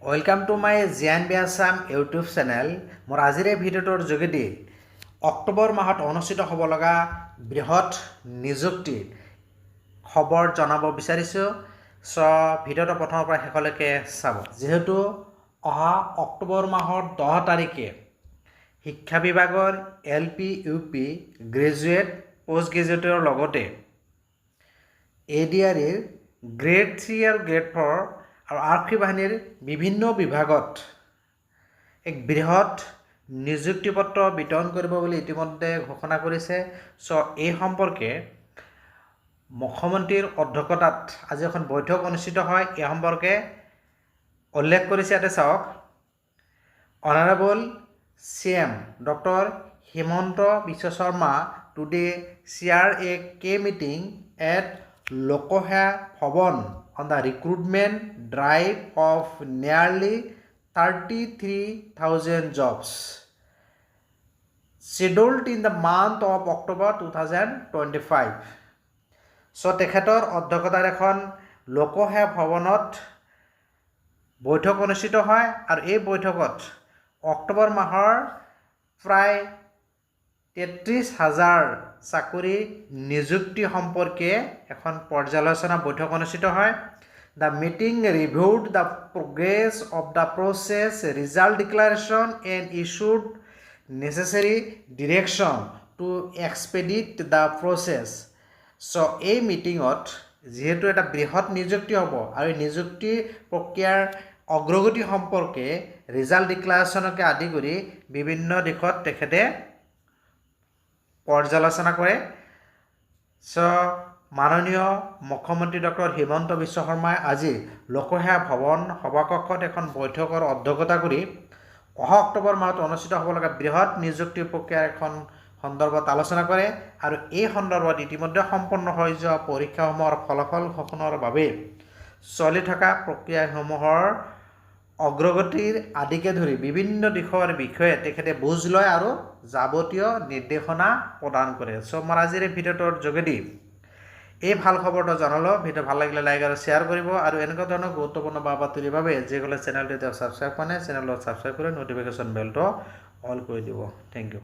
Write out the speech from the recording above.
Welcome to my GNB Assam YouTube channel. মোৰ আজিৰ এই ভিডিঅ'টোৰ যোগেদি অক্টোবৰ মাহত অনুষ্ঠিত হ'ব লগা বৃহৎ নিযুক্তি খবৰ জনাব বিচাৰিছোঁ। ভিডিঅ'টো প্ৰথমৰ পৰা শেষলৈকে চাব। যিহেতু অহা অক্টোবৰ মাহৰ 10 তাৰিখে শিক্ষা বিভাগৰ LP UP গ্ৰেজুৱেট পোষ্ট গ্ৰেজুৱেটৰ লগতে ADREৰ গ্ৰেড 3 আৰু গ্ৰেড 4 আৰু আৰক্ষী বাহিনীৰ বিভিন্ন বিভাগত এক বৃহৎ নিযুক্তি পত্ৰ বিতৰণ কৰিব বুলি ইতিমধ্যে ঘোষণা কৰিছে। এই সম্পৰ্কে মুখ্যমন্ত্ৰীৰ অধ্যক্ষতাত আজি এখন বৈঠক অনুষ্ঠিত হয়। এই সম্পৰ্কে উল্লেখ কৰিছে, ইয়াতে চাওক। Honourable CM Dr. Himanta Biswa Sarma today chaired a K meeting at Loksewa Bhavan on the recruitment drive of nearly 33,000 jobs scheduled in the month of October 2025. তেখেতৰ অধ্যক্ষতাত এখন লোকসেৱা ভৱনত বৈঠক অনুষ্ঠিত হয় আৰু এই বৈঠকত অক্টোবৰ মাহৰ প্ৰায় 33,000 চাকৰি নিযুক্তি সম্পৰ্কে এখন পৰ্যালোচনা বৈঠক অনুষ্ঠিত হয়। The meeting reviewed the progress of the process, result declaration and issued necessary direction to expedite the process. এই মিটিঙত যিহেতু এটা বৃহৎ নিযুক্তি হ'ব আৰু নিযুক্তি প্ৰক্ৰিয়াৰ অগ্ৰগতি সম্পৰ্কে ৰিজাল্ট ডিক্লাৰেশ্যনকে আদি কৰি বিভিন্ন দিশত তেখেতে পৰ্যালোচনা কৰে। মাননীয় মুখ্যমন্ত্ৰী ডক্টৰ হিমন্ত বিশ্ব শৰ্মাই আজি লোকসেৱা ভৱন সভাকক্ষত এখন বৈঠকৰ অধ্যক্ষতা কৰি অহা অক্টোবৰ মাহত অনুষ্ঠিত হ'ব লগা বৃহৎ নিযুক্তি প্ৰক্ৰিয়াৰ এখন সন্দৰ্ভত আলোচনা কৰে আৰু এই সন্দৰ্ভত ইতিমধ্যে সম্পন্ন হৈ যোৱা পৰীক্ষাসমূহৰ ফলাফল ঘোষণাৰ বাবে চলি থকা প্ৰক্ৰিয়াসমূহৰ অগ্ৰগতিৰ আদিকে ধৰি বিভিন্ন দিশৰ বিষয়ে তেখেতে বুজ লয় আৰু যাৱতীয় নিৰ্দেশনা প্ৰদান কৰে। মোৰ আজিৰ এই ভিডিঅ'টোৰ যোগেদি এই ভাল খবৰটো জনালোঁ। ভিডিঅ' ভাল লাগিলে লাইক আৰু শ্বেয়াৰ কৰিব আৰু এনেকুৱা ধৰণৰ গুৰুত্বপূৰ্ণ বাতৰিৰ বাবে যিসকলে চেনেলটো ছাবস্ক্ৰাইব কৰা নাই চেনেলটো ছাবস্ক্ৰাইব কৰি ন'টিফিকেশ্যন বেলটো অল কৰি দিব। Thank U.